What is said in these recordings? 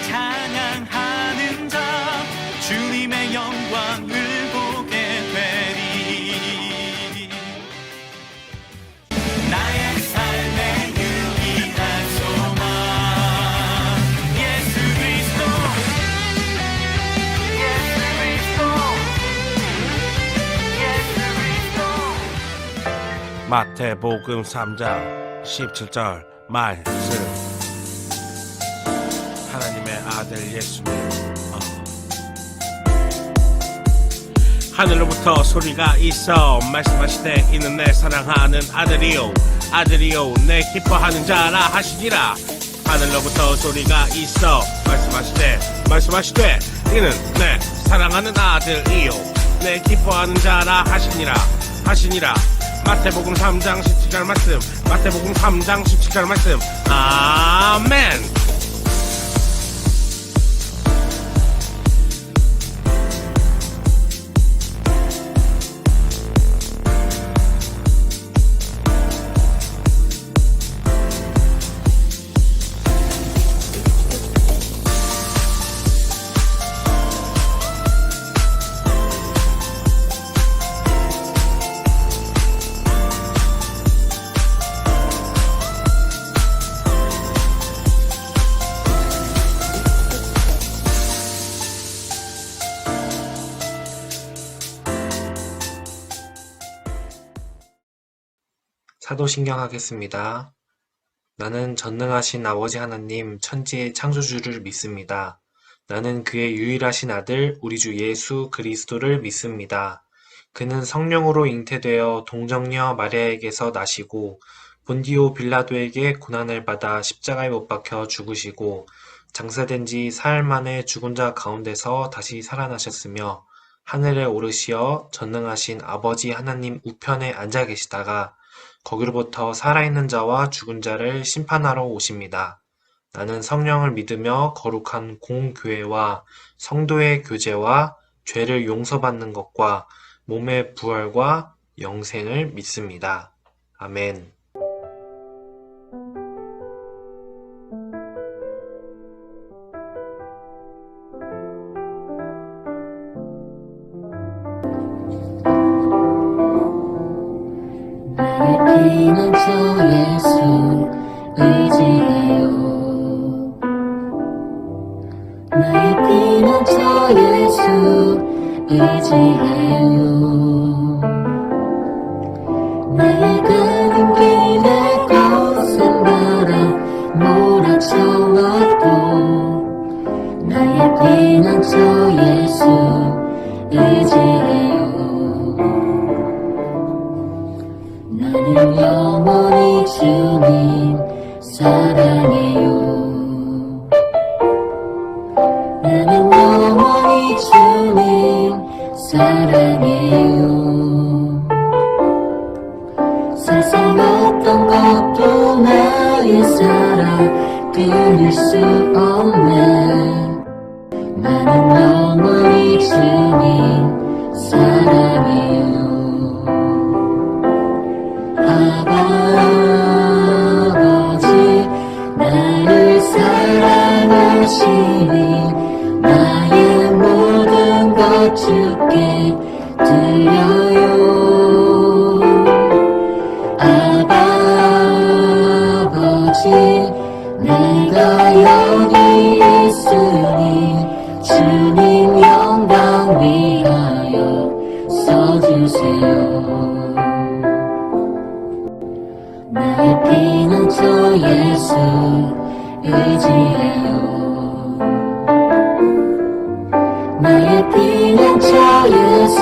찬양하는 자 주님의 영광을 보게 되리. 나의 삶의 유일한 소망 예수 그리스도, 예수 그리스도, 예수 그리스도. 마태복음 3장 17절 말씀. 하나님의 아들 예수님, 하늘로부터 소리가 있어 말씀하시되 이는 내 사랑하는 아들이요 아들이요 내 기뻐하는 자라 하시니라. 하늘로부터 소리가 있어 말씀하시되 이는 내 사랑하는 아들이요 내 기뻐하는 자라 하시니라. 마태복음 3장 17절 말씀. 마태복음 3장 17절 말씀. 아멘. 사도신경 하겠습니다. 나는 전능하신 아버지 하나님 천지의 창조주를 믿습니다. 나는 그의 유일하신 아들 우리 주 예수 그리스도를 믿습니다. 그는 성령으로 잉태되어 동정녀 마리아에게서 나시고 본디오 빌라도에게 고난을 받아 십자가에 못 박혀 죽으시고 장사된 지 사흘 만에 죽은 자 가운데서 다시 살아나셨으며 하늘에 오르시어 전능하신 아버지 하나님 우편에 앉아 계시다가 거기로부터 살아있는 자와 죽은 자를 심판하러 오십니다. 나는 성령을 믿으며 거룩한 공교회와 성도의 교제와 죄를 용서받는 것과 몸의 부활과 영생을 믿습니다. 아멘. 피는 주 예수 의지해요. 나의 피는 주 예수 의지해요. 나의 가는 길에 거센 바람 몰아쳐와도 나의 피는 주 예수 의지해요. 나는 영원히 주님 사랑해요. 나는 영원히 주님 사랑해요. 세상 어떤 것도 나의 사랑 끊을 수 없네. 나는 영원히 주님 사랑해요. 아버지 나를 사랑하시니 나의 모든 것 주께 드려요. 아버지 내가 여기 있으니 주님 영광 위하여 써주세요. 나의 피는 주 예수 의지해요. 나의 피는 주 예수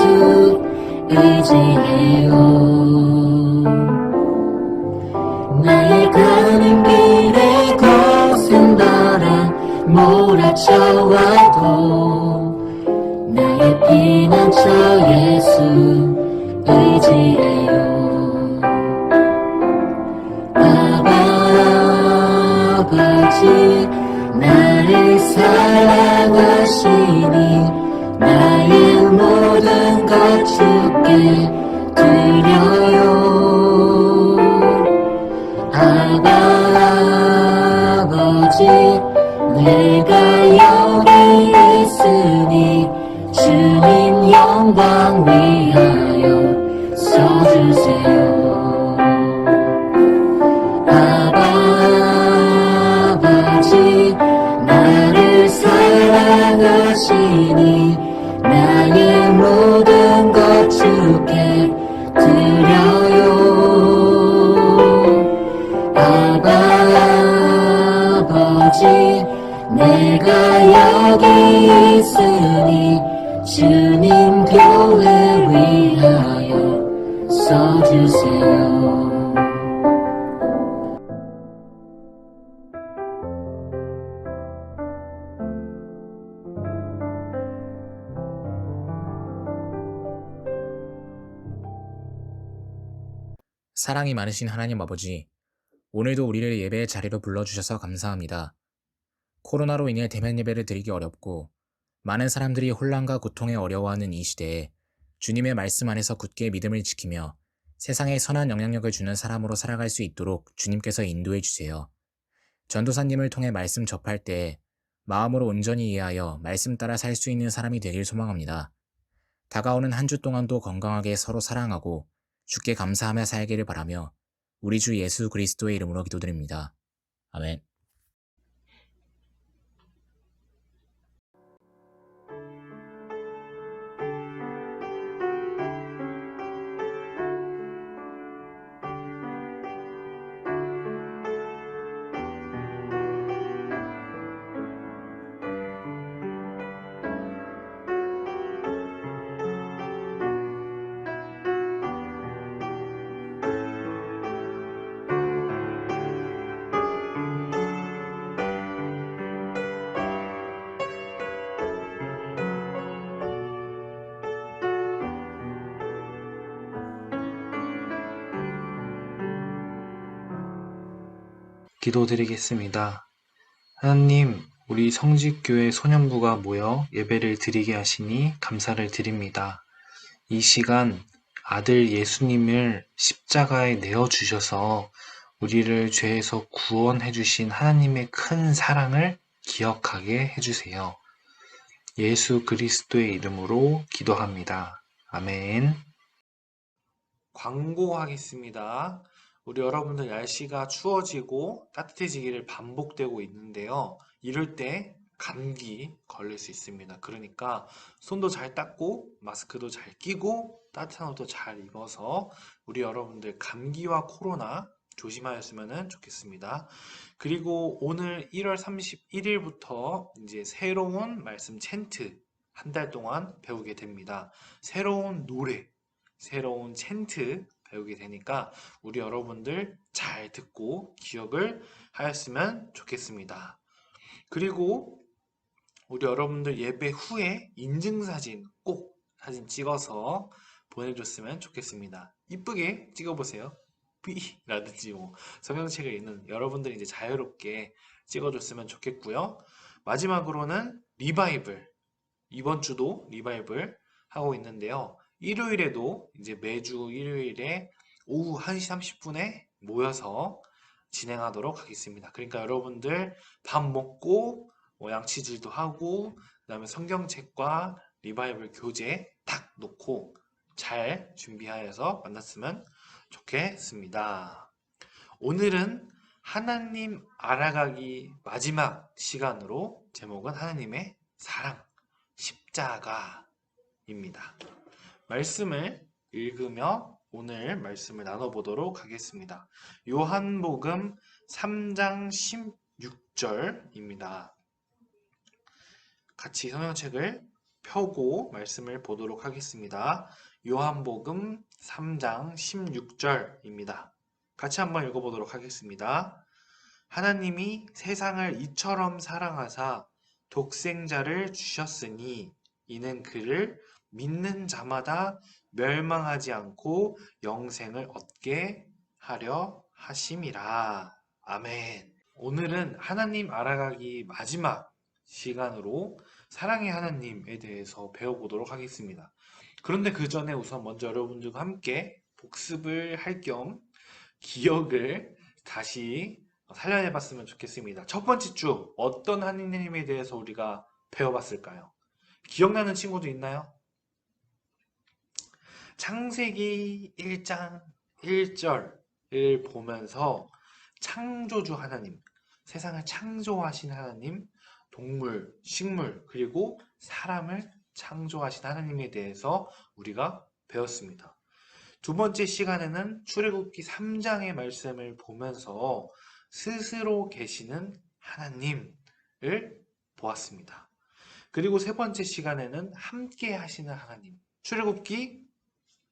의지해요. 나의 가는 길에 거센 바람 몰아쳐와도 나의 피는 주 예수 의지해요. 아버지 나를 사랑하시니 나의 모든 것 주께 드려요. 아버지 내가 여기 있으니 주님 영광 위하여 써주세요. 아버지 나를 사랑하시니 나의 모든 것 주께 드려요. 아버지 내가 여기 있으니 주님 교회 위하여 써주세요. 사랑이 많으신 하나님 아버지, 오늘도 우리를 예배의 자리로 불러주셔서 감사합니다. 코로나로 인해 대면 예배를 드리기 어렵고 많은 사람들이 혼란과 고통에 어려워하는 이 시대에 주님의 말씀 안에서 굳게 믿음을 지키며 세상에 선한 영향력을 주는 사람으로 살아갈 수 있도록 주님께서 인도해 주세요. 전도사님을 통해 말씀 접할 때 마음으로 온전히 이해하여 말씀 따라 살 수 있는 사람이 되길 소망합니다. 다가오는 한 주 동안도 건강하게 서로 사랑하고 주께 감사하며 살기를 바라며 우리 주 예수 그리스도의 이름으로 기도드립니다. 아멘. 기도드리겠습니다. 하나님, 우리 성직교회 소년부가 모여 예배를 드리게 하시니 감사를 드립니다. 이 시간 아들 예수님을 십자가에 내어주셔서 우리를 죄에서 구원해 주신 하나님의 큰 사랑을 기억하게 해주세요. 예수 그리스도의 이름으로 기도합니다. 아멘. 광고하겠습니다. 우리 여러분들 날씨가 추워지고 따뜻해지기를 반복되고 있는데요. 이럴 때 감기 걸릴 수 있습니다. 그러니까 손도 잘 닦고 마스크도 잘 끼고 따뜻한 옷도 잘 입어서 우리 여러분들 감기와 코로나 조심하였으면 좋겠습니다. 그리고 오늘 1월 31일부터 이제 새로운 말씀 챈트 한 달 동안 배우게 됩니다. 새로운 노래, 새로운 챈트 배우게 되니까 우리 여러분들 잘 듣고 기억을 하였으면 좋겠습니다. 그리고 우리 여러분들 예배 후에 인증사진 꼭 사진 찍어서 보내줬으면 좋겠습니다. 이쁘게 찍어보세요. B라든지 뭐 성경책을 읽는 여러분들이 이제 자유롭게 찍어줬으면 좋겠고요. 마지막으로는 리바이블, 이번 주도 리바이블 하고 있는데요. 일요일에도 이제 매주 일요일에 오후 1시 30분에 모여서 진행하도록 하겠습니다. 그러니까 여러분들 밥 먹고 뭐 양치질도 하고 그다음에 성경책과 리바이블 교재 딱 놓고 잘 준비하여서 만났으면 좋겠습니다. 오늘은 하나님 알아가기 마지막 시간으로 제목은 하나님의 사랑, 십자가입니다. 말씀을 읽으며 오늘 말씀을 나눠보도록 하겠습니다. 요한복음 3장 16절입니다. 같이 성경책을 펴고 말씀을 보도록 하겠습니다. 요한복음 3장 16절입니다. 같이 한번 읽어보도록 하겠습니다. 하나님이 세상을 이처럼 사랑하사 독생자를 주셨으니 이는 그를 믿는 자마다 멸망하지 않고 영생을 얻게 하려 하심이라. 아멘. 오늘은 하나님 알아가기 마지막 시간으로 사랑의 하나님에 대해서 배워보도록 하겠습니다. 그런데 그 전에 우선 먼저 여러분들과 함께 복습을 할 겸 기억을 다시 살려내 봤으면 좋겠습니다. 첫 번째 주 어떤 하느님에 대해서 우리가 배워봤을까요? 기억나는 친구도 있나요? 창세기 1장 1절을 보면서 창조주 하나님, 세상을 창조하신 하나님, 동물, 식물, 그리고 사람을 창조하신 하나님에 대해서 우리가 배웠습니다. 두 번째 시간에는 출애굽기 3장의 말씀을 보면서 스스로 계시는 하나님을 보았습니다. 그리고 세 번째 시간에는 함께 하시는 하나님, 출애굽기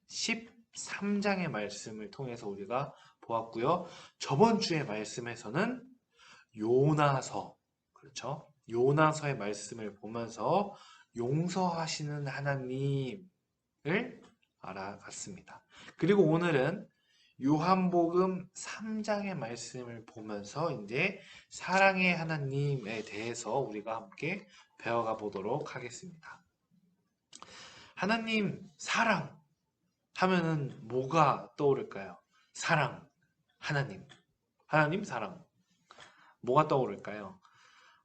13장의 말씀을 통해서 우리가 보았고요. 저번 주의 말씀에서는 요나서, 그렇죠? 요나서의 말씀을 보면서 용서하시는 하나님을 알아갔습니다. 그리고 오늘은 요한복음 3장의 말씀을 보면서 이제 사랑의 하나님에 대해서 우리가 함께 배워가 보도록 하겠습니다. 하나님 사랑 하면은 뭐가 떠오를까요? 사랑, 하나님 사랑. 뭐가 떠오를까요?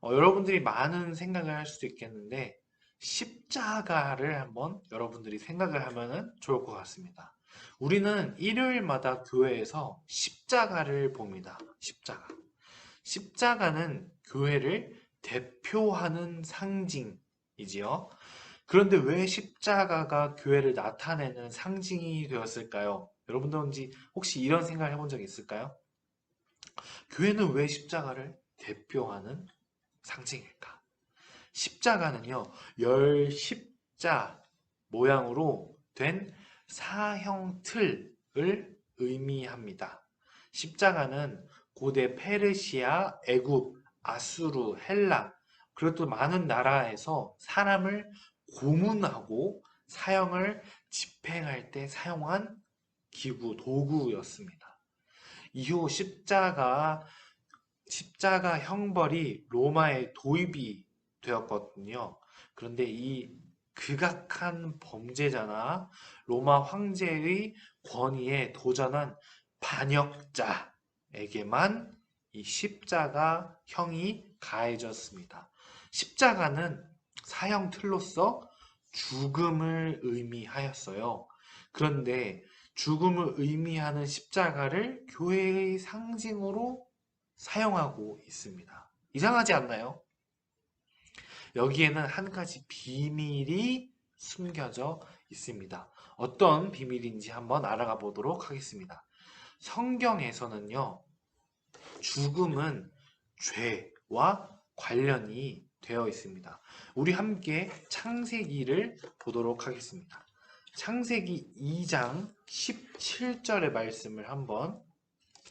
여러분들이 많은 생각을 할 수도 있겠는데 십자가를 한번 여러분들이 생각을 하면은 좋을 것 같습니다. 우리는 일요일마다 교회에서 십자가를 봅니다. 십자가는 교회를 대표하는 상징이지요. 그런데 왜 십자가가 교회를 나타내는 상징이 되었을까요? 여러분들 혹시 이런 생각을 해본 적이 있을까요? 교회는 왜 십자가를 대표하는 상징일까? 십자가는요, 열 십자 모양으로 된 사형 틀을 의미합니다. 십자가는 고대 페르시아, 애굽, 아수르, 헬라, 그리고 또 많은 나라에서 사람을 고문하고 사형을 집행할 때 사용한 기구, 도구였습니다. 이후 십자가 형벌이 로마에 도입이 되었거든요. 그런데 이 극악한 범죄자나 로마 황제의 권위에 도전한 반역자에게만 이 십자가 형이 가해졌습니다. 십자가는 사형 틀로서 죽음을 의미하였어요. 그런데 죽음을 의미하는 십자가를 교회의 상징으로 사용하고 있습니다. 이상하지 않나요? 여기에는 한 가지 비밀이 숨겨져 있습니다. 어떤 비밀인지 한번 알아가 보도록 하겠습니다. 성경에서는요, 죽음은 죄와 관련이 되어 있습니다. 우리 함께 창세기를 보도록 하겠습니다. 창세기 2장 17절의 말씀을 한번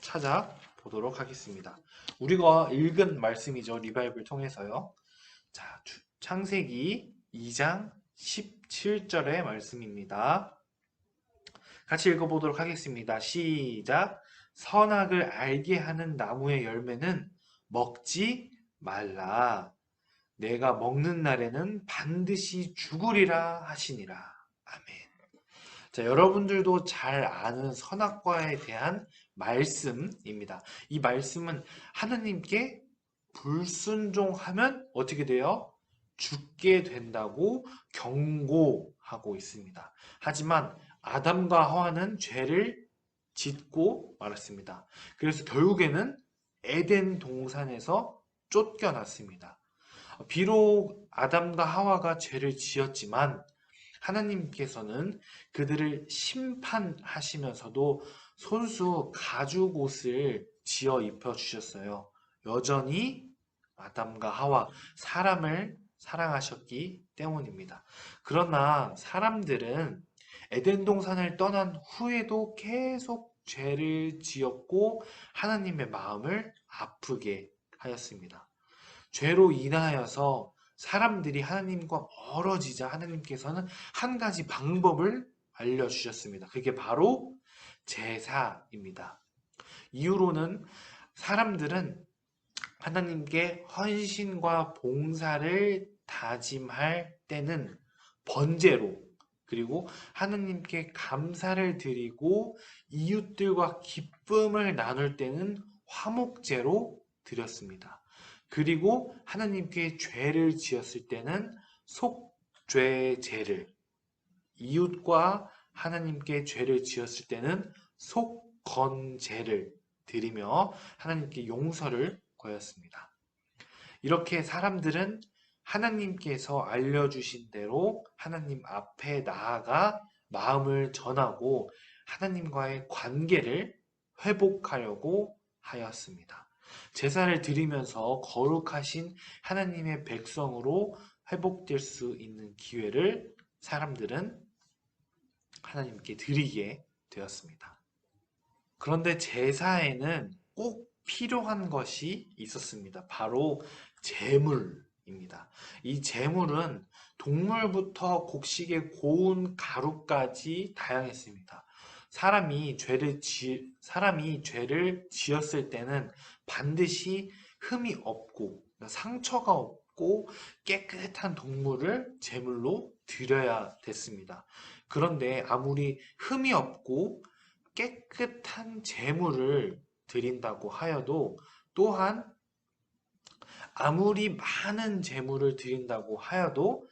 찾아보도록 하겠습니다. 우리가 읽은 말씀이죠. 리바이블 통해서요. 자, 창세기 2장 17절의 말씀입니다. 같이 읽어보도록 하겠습니다. 시작. 선악을 알게 하는 나무의 열매는 먹지 말라. 내가 먹는 날에는 반드시 죽으리라 하시니라. 아멘. 자, 여러분들도 잘 아는 선악과에 대한 말씀입니다. 이 말씀은 하나님께 불순종하면 어떻게 돼요? 죽게 된다고 경고하고 있습니다. 하지만 아담과 하와는 죄를 짓고 말았습니다. 그래서 결국에는 에덴 동산에서 쫓겨났습니다. 비록 아담과 하와가 죄를 지었지만 하나님께서는 그들을 심판하시면서도 손수 가죽옷을 지어 입혀 주셨어요. 여전히 아담과 하와, 사람을 사랑하셨기 때문입니다. 그러나 사람들은 에덴 동산을 떠난 후에도 계속 죄를 지었고 하나님의 마음을 아프게 하였습니다. 죄로 인하여서 사람들이 하나님과 멀어지자 하나님께서는 한 가지 방법을 알려주셨습니다. 그게 바로 제사입니다. 이후로는 사람들은 하나님께 헌신과 봉사를 다짐할 때는 번제로, 그리고 하나님께 감사를 드리고 이웃들과 기쁨을 나눌 때는 화목제로 드렸습니다. 그리고 하나님께 죄를 지었을 때는 속죄제를, 이웃과 하나님께 죄를 지었을 때는 속건제를 드리며 하나님께 용서를 구하였습니다. 이렇게 사람들은 하나님께서 알려주신 대로 하나님 앞에 나아가 마음을 전하고 하나님과의 관계를 회복하려고 하였습니다. 제사를 드리면서 거룩하신 하나님의 백성으로 회복될 수 있는 기회를 사람들은 하나님께 드리게 되었습니다. 그런데 제사에는 꼭 필요한 것이 있었습니다. 바로 제물입니다. 이 제물은 동물부터 곡식의 고운 가루까지 다양했습니다. 사람이 죄를 지었을 때는 반드시 흠이 없고 상처가 없고 깨끗한 동물을 제물로 드려야 됐습니다. 그런데 아무리 흠이 없고 깨끗한 제물을 드린다고 하여도, 또한 아무리 많은 제물을 드린다고 하여도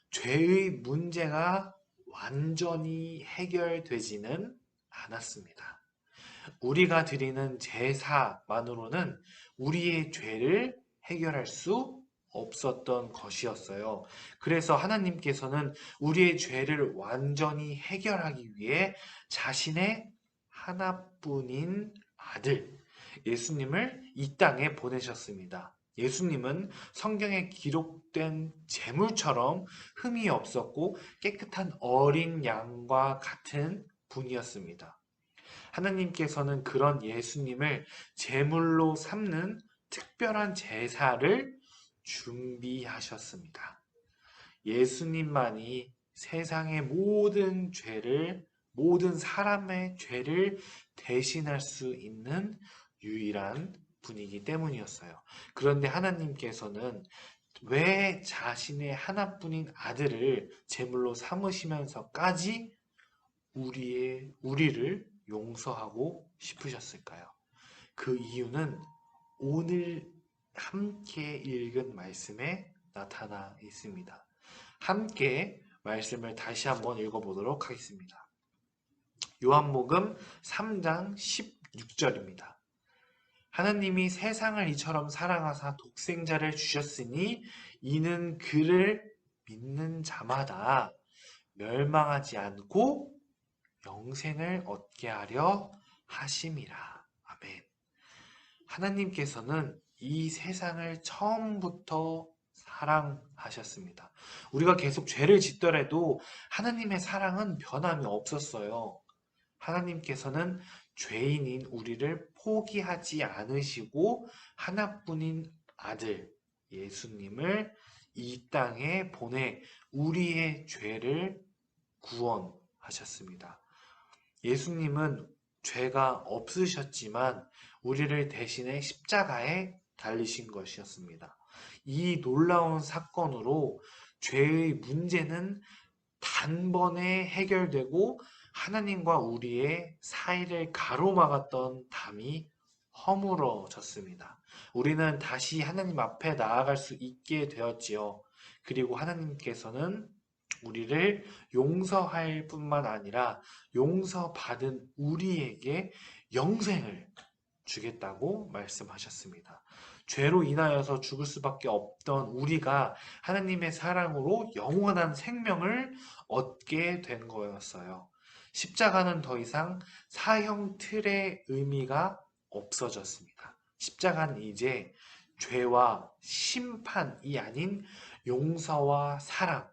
죄의 문제가 완전히 해결되지는 않았습니다. 우리가 드리는 제사만으로는 우리의 죄를 해결할 수 없었던 것이었어요. 그래서 하나님께서는 우리의 죄를 완전히 해결하기 위해 자신의 하나뿐인 아들 예수님을 이 땅에 보내셨습니다. 예수님은 성경에 기록된 제물처럼 흠이 없었고 깨끗한 어린 양과 같은 분이었습니다. 하나님께서는 그런 예수님을 제물로 삼는 특별한 제사를 준비하셨습니다. 예수님만이 세상의 모든 죄를, 모든 사람의 죄를 대신할 수 있는 유일한 분이기 때문이었어요. 그런데 하나님께서는 왜 자신의 하나뿐인 아들을 제물로 삼으시면서까지 우리를 용서하고 싶으셨을까요? 그 이유는 오늘 함께 읽은 말씀에 나타나 있습니다. 함께 말씀을 다시 한번 읽어보도록 하겠습니다. 요한복음 3장 16절입니다. 하나님이 세상을 이처럼 사랑하사 독생자를 주셨으니 이는 그를 믿는 자마다 멸망하지 않고 영생을 얻게 하려 하심이라. 아멘. 하나님께서는 이 세상을 처음부터 사랑하셨습니다. 우리가 계속 죄를 짓더라도 하나님의 사랑은 변함이 없었어요. 하나님께서는 죄인인 우리를 포기하지 않으시고 하나뿐인 아들 예수님을 이 땅에 보내 우리의 죄를 구원하셨습니다. 예수님은 죄가 없으셨지만 우리를 대신해 십자가에 달리신 것이었습니다. 이 놀라운 사건으로 죄의 문제는 단번에 해결되고 하나님과 우리의 사이를 가로막았던 담이 허물어졌습니다. 우리는 다시 하나님 앞에 나아갈 수 있게 되었지요. 그리고 하나님께서는 우리를 용서할 뿐만 아니라 용서받은 우리에게 영생을 주겠다고 말씀하셨습니다. 죄로 인하여서 죽을 수밖에 없던 우리가 하나님의 사랑으로 영원한 생명을 얻게 된 거였어요. 십자가는 더 이상 사형 틀의 의미가 없어졌습니다. 십자가는 이제 죄와 심판이 아닌 용서와 사랑,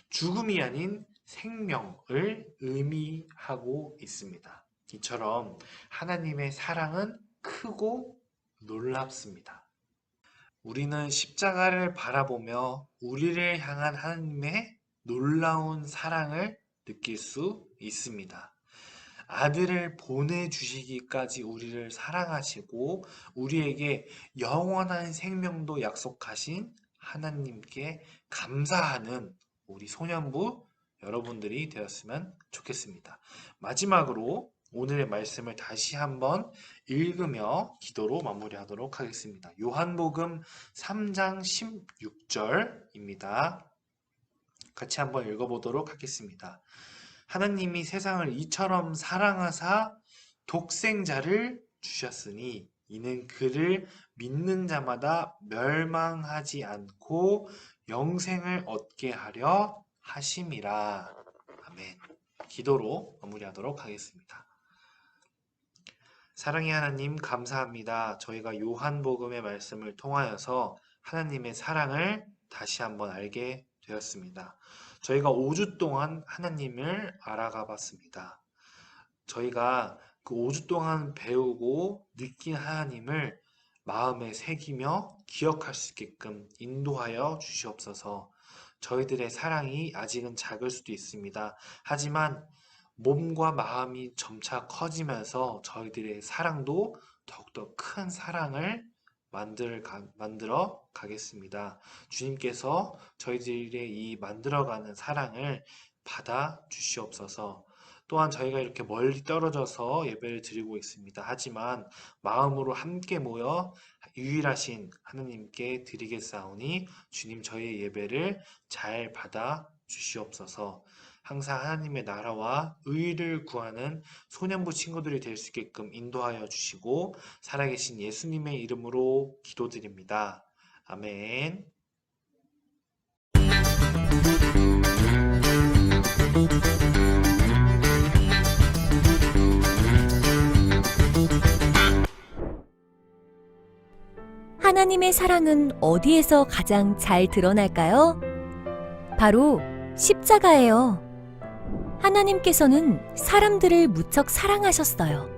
죽음이 아닌 생명을 의미하고 있습니다. 이처럼 하나님의 사랑은 크고 놀랍습니다. 우리는 십자가를 바라보며 우리를 향한 하나님의 놀라운 사랑을 느낄 수 있습니다. 아들을 보내주시기까지 우리를 사랑하시고 우리에게 영원한 생명도 약속하신 하나님께 감사하는 우리 소년부 여러분들이 되었으면 좋겠습니다. 마지막으로 오늘의 말씀을 다시 한번 읽으며 기도로 마무리하도록 하겠습니다. 요한복음 3장 16절입니다. 같이 한번 읽어보도록 하겠습니다. 하나님이 세상을 이처럼 사랑하사 독생자를 주셨으니 이는 그를 믿는 자마다 멸망하지 않고 영생을 얻게 하려 하심이라. 아멘. 기도로 마무리하도록 하겠습니다. 사랑의 하나님, 감사합니다. 저희가 요한복음의 말씀을 통하여서 하나님의 사랑을 다시 한번 알게 되었습니다. 저희가 5주 동안 하나님을 알아가 봤습니다. 저희가 그 5주 동안 배우고 느낀 하나님을 마음에 새기며 기억할 수 있게끔 인도하여 주시옵소서. 저희들의 사랑이 아직은 작을 수도 있습니다. 하지만 몸과 마음이 점차 커지면서 저희들의 사랑도 더욱더 큰 사랑을 만들어 가겠습니다. 주님께서 저희들의 이 만들어가는 사랑을 받아 주시옵소서. 또한 저희가 이렇게 멀리 떨어져서 예배를 드리고 있습니다. 하지만 마음으로 함께 모여 유일하신 하나님께 드리겠사오니 주님 저희의 예배를 잘 받아 주시옵소서. 항상 하나님의 나라와 의를 구하는 소년부 친구들이 될 수 있게끔 인도하여 주시고 살아계신 예수님의 이름으로 기도드립니다. 아멘. 하나님의 사랑은 어디에서 가장 잘 드러날까요? 바로 십자가예요. 하나님께서는 사람들을 무척 사랑하셨어요.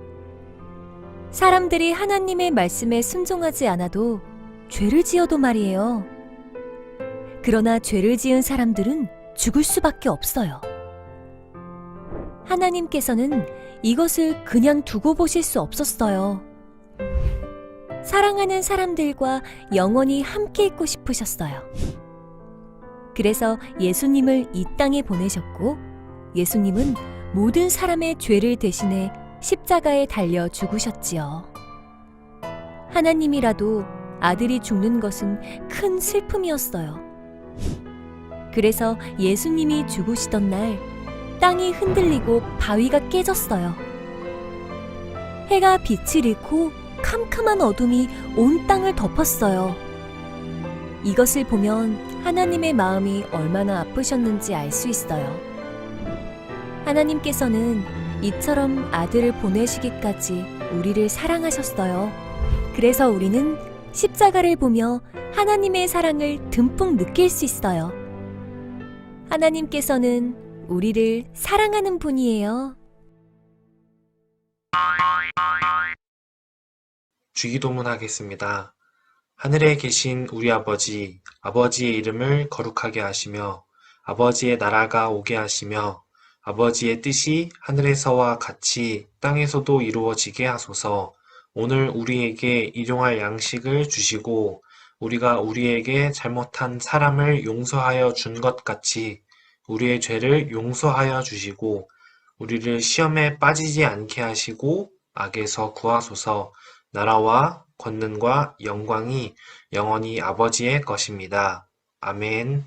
사람들이 하나님의 말씀에 순종하지 않아도 죄를 지어도 말이에요. 그러나 죄를 지은 사람들은 죽을 수밖에 없어요. 하나님께서는 이것을 그냥 두고 보실 수 없었어요. 사랑하는 사람들과 영원히 함께 있고 싶으셨어요. 그래서 예수님을 이 땅에 보내셨고 예수님은 모든 사람의 죄를 대신해 십자가에 달려 죽으셨지요. 하나님이라도 아들이 죽는 것은 큰 슬픔이었어요. 그래서 예수님이 죽으시던 날 땅이 흔들리고 바위가 깨졌어요. 해가 빛을 잃고 캄캄한 어둠이 온 땅을 덮었어요. 이것을 보면 하나님의 마음이 얼마나 아프셨는지 알 수 있어요. 하나님께서는 이처럼 아들을 보내시기까지 우리를 사랑하셨어요. 그래서 우리는 십자가를 보며 하나님의 사랑을 듬뿍 느낄 수 있어요. 하나님께서는 우리를 사랑하는 분이에요. 주기도문 하겠습니다. 하늘에 계신 우리 아버지, 아버지의 이름을 거룩하게 하시며 아버지의 나라가 오게 하시며 아버지의 뜻이 하늘에서와 같이 땅에서도 이루어지게 하소서. 오늘 우리에게 일용할 양식을 주시고 우리가 우리에게 잘못한 사람을 용서하여 준 것 같이 우리의 죄를 용서하여 주시고 우리를 시험에 빠지지 않게 하시고 악에서 구하소서. 나라와 권능과 영광이 영원히 아버지의 것입니다. 아멘.